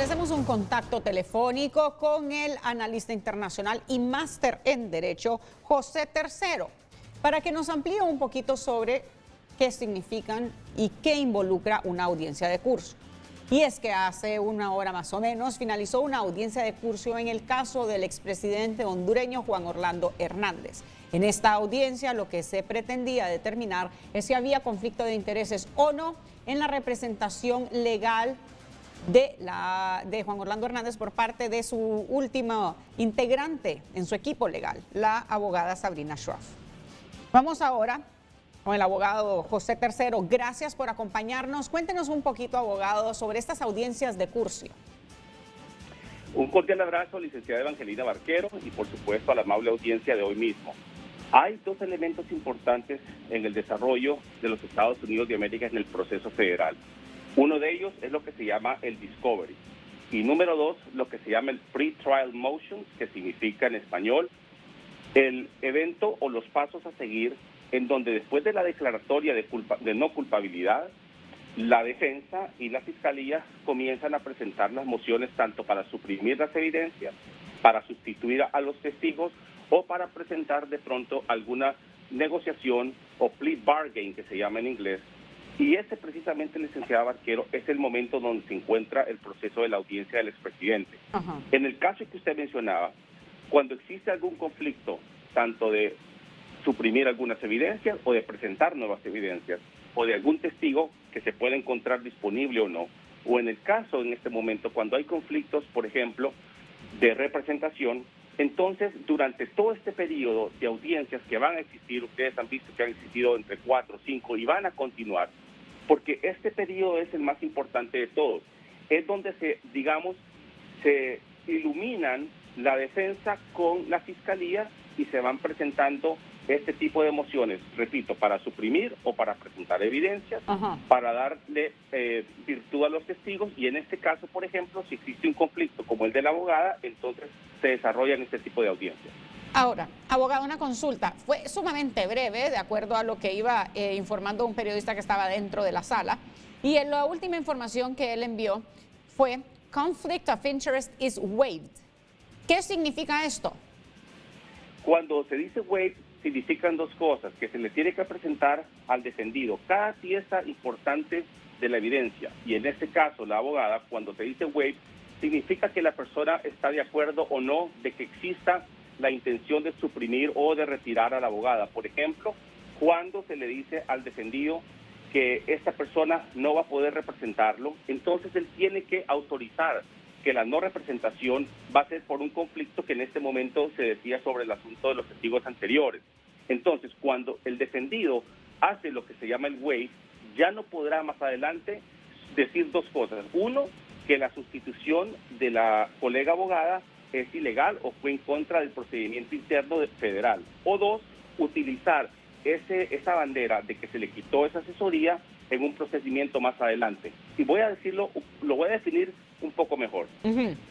Hacemos un contacto telefónico con el analista internacional y máster en Derecho, José Tercero, para que nos amplíe un poquito sobre qué significan y qué involucra una audiencia de curso. Y es que hace una hora más o menos finalizó una audiencia de curso en el caso del expresidente hondureño Juan Orlando Hernández. En esta audiencia lo que se pretendía determinar es si había conflicto de intereses o no en la representación legal de Juan Orlando Hernández por parte de su último integrante en su equipo legal, la abogada Sabrina Schroff. Vamos ahora con el abogado José Tercero. Gracias por acompañarnos. Cuéntenos un poquito, abogado, sobre estas audiencias de curso. Un cordial abrazo, licenciada Evangelina Barquero, y por supuesto a la amable audiencia de hoy mismo. Hay dos elementos importantes en el desarrollo de los Estados Unidos de América en el proceso federal. Uno de ellos es lo que se llama el discovery, y número dos, lo que se llama el pre-trial motions, que significa en español el evento o los pasos a seguir en donde después de la declaratoria de no culpabilidad, la defensa y la fiscalía comienzan a presentar las mociones tanto para suprimir las evidencias, para sustituir a los testigos o para presentar de pronto alguna negociación o plea bargain, que se llama en inglés. Y ese precisamente, licenciada Barquero, es el momento donde se encuentra el proceso de la audiencia del expresidente. En el caso que usted mencionaba, cuando existe algún conflicto, tanto de suprimir algunas evidencias o de presentar nuevas evidencias, o de algún testigo que se pueda encontrar disponible o no, o en el caso en este momento cuando hay conflictos, por ejemplo, de representación, entonces durante todo este periodo de audiencias que van a existir, ustedes han visto que han existido entre 4 o 5 y van a continuar, porque este periodo es el más importante de todos, es donde se iluminan la defensa con la fiscalía y se van presentando este tipo de mociones, repito, para suprimir o para presentar evidencias, para darle virtud a los testigos, y en este caso, por ejemplo, si existe un conflicto como el de la abogada, entonces se desarrollan este tipo de audiencias. Ahora, abogado, una consulta. Fue sumamente breve, de acuerdo a lo que iba informando un periodista que estaba dentro de la sala, y en la última información que él envió fue conflict of interest is waived. ¿Qué significa esto? Cuando se dice waived, significan dos cosas: que se le tiene que presentar al defendido cada pieza importante de la evidencia, y en este caso la abogada, cuando se dice waived, significa que la persona está de acuerdo o no de que exista la intención de suprimir o de retirar a la abogada. Por ejemplo, cuando se le dice al defendido que esta persona no va a poder representarlo, entonces él tiene que autorizar que la no representación va a ser por un conflicto que en este momento se decía sobre el asunto de los testigos anteriores. Entonces, cuando el defendido hace lo que se llama el waive, ya no podrá más adelante decir dos cosas. Uno, que la sustitución de la colega abogada es ilegal o fue en contra del procedimiento interno federal. O dos, utilizar esa bandera de que se le quitó esa asesoría en un procedimiento más adelante. Y voy a decirlo, lo voy a definir un poco mejor.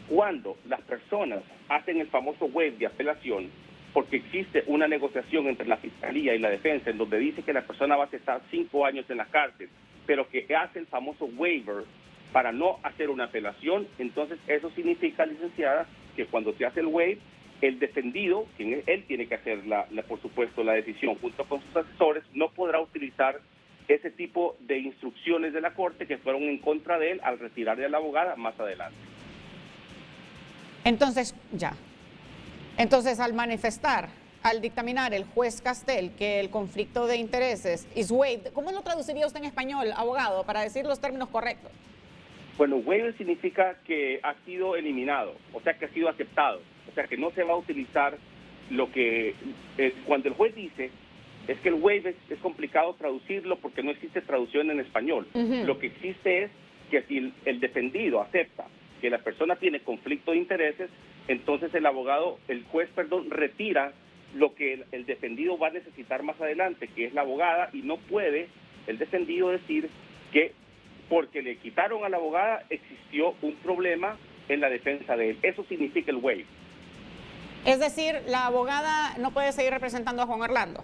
Cuando las personas hacen el famoso waive de apelación, porque existe una negociación entre la fiscalía y la defensa en donde dice que la persona va a estar 5 años en la cárcel, pero que hace el famoso waiver para no hacer una apelación, entonces eso significa, licenciada, que cuando se hace el waive, el defendido, quien él tiene que hacer por supuesto la decisión junto con sus asesores, no podrá utilizar ese tipo de instrucciones de la Corte que fueron en contra de él al retirarle a la abogada más adelante. Entonces, al manifestar, al dictaminar el juez Castel que el conflicto de intereses is waived, ¿cómo lo traduciría usted en español, abogado, para decir los términos correctos? Bueno, waiver significa que ha sido eliminado, o sea que ha sido aceptado, o sea que no se va a utilizar lo que... cuando el juez dice, es que el waiver es complicado traducirlo porque no existe traducción en español. Lo que existe es que si el defendido acepta que la persona tiene conflicto de intereses, entonces el juez retira lo que el defendido va a necesitar más adelante, que es la abogada, y no puede el defendido decir que porque le quitaron a la abogada existió un problema en la defensa de él. Eso significa el waive. Es decir, la abogada no puede seguir representando a Juan Orlando.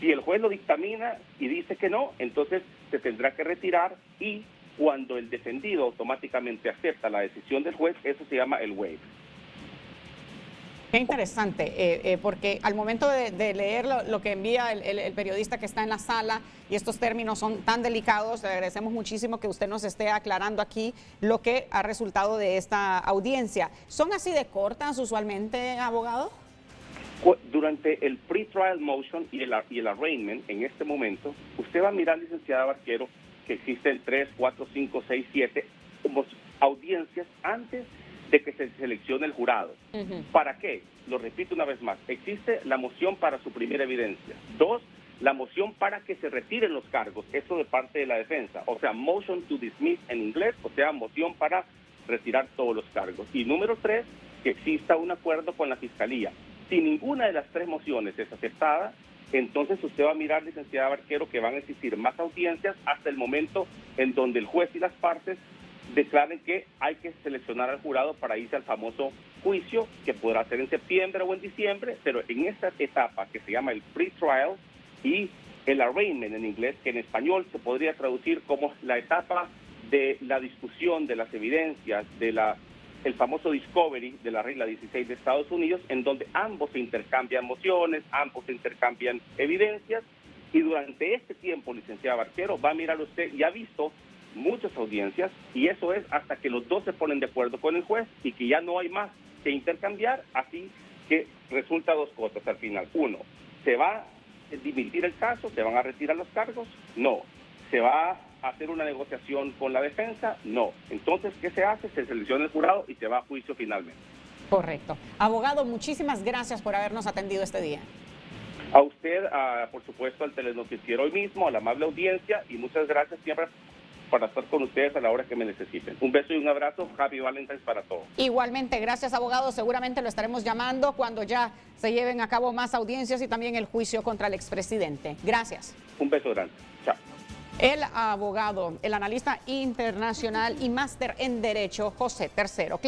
Si el juez lo dictamina y dice que no, entonces se tendrá que retirar y Cuando el defendido automáticamente acepta la decisión del juez, eso se llama el waive. Qué interesante, porque al momento de leer lo que envía el periodista que está en la sala, y estos términos son tan delicados, le agradecemos muchísimo que usted nos esté aclarando aquí lo que ha resultado de esta audiencia. ¿Son así de cortas usualmente, abogado? Durante el pre-trial motion y el arraignment, en este momento, usted va a mirar, licenciada Barquero, que existen 3, 4, 5, 6, 7 audiencias antes de que se seleccione el jurado. ¿Para qué? Lo repito una vez más. Existe la moción para suprimir evidencia. 2, la moción para que se retiren los cargos. Eso de parte de la defensa. O sea, motion to dismiss en inglés, o sea, moción para retirar todos los cargos. Y número 3, que exista un acuerdo con la Fiscalía. Si ninguna de las 3 mociones es aceptada, entonces usted va a mirar, licenciada Barquero, que van a existir más audiencias hasta el momento en donde el juez y las partes declaren que hay que seleccionar al jurado para irse al famoso juicio, que podrá ser en septiembre o en diciembre, pero en esta etapa que se llama el pre-trial y el arraignment en inglés, que en español se podría traducir como la etapa de la discusión de las evidencias, el famoso discovery de la regla 16 de Estados Unidos, en donde ambos se intercambian mociones, ambos se intercambian evidencias, y durante este tiempo, licenciada Barquero, va a mirar usted y ha visto muchas audiencias, y eso es hasta que los dos se ponen de acuerdo con el juez y que ya no hay más que intercambiar, así que resulta 2 cosas al final. 1, ¿se va a dimitir el caso? ¿Se van a retirar los cargos? No. ¿Se va a hacer una negociación con la defensa? No. Entonces, ¿qué se hace? Se selecciona el jurado y se va a juicio finalmente. Correcto. Abogado, muchísimas gracias por habernos atendido este día. A usted, por supuesto, al Telenoticiero hoy mismo, a la amable audiencia, y muchas gracias siempre para estar con ustedes a la hora que me necesiten. Un beso y un abrazo. Happy Valentine's para todos. Igualmente, gracias, abogado. Seguramente lo estaremos llamando cuando ya se lleven a cabo más audiencias y también el juicio contra el expresidente. Gracias. Un beso grande. Chao. El abogado, el analista internacional y máster en Derecho, José III.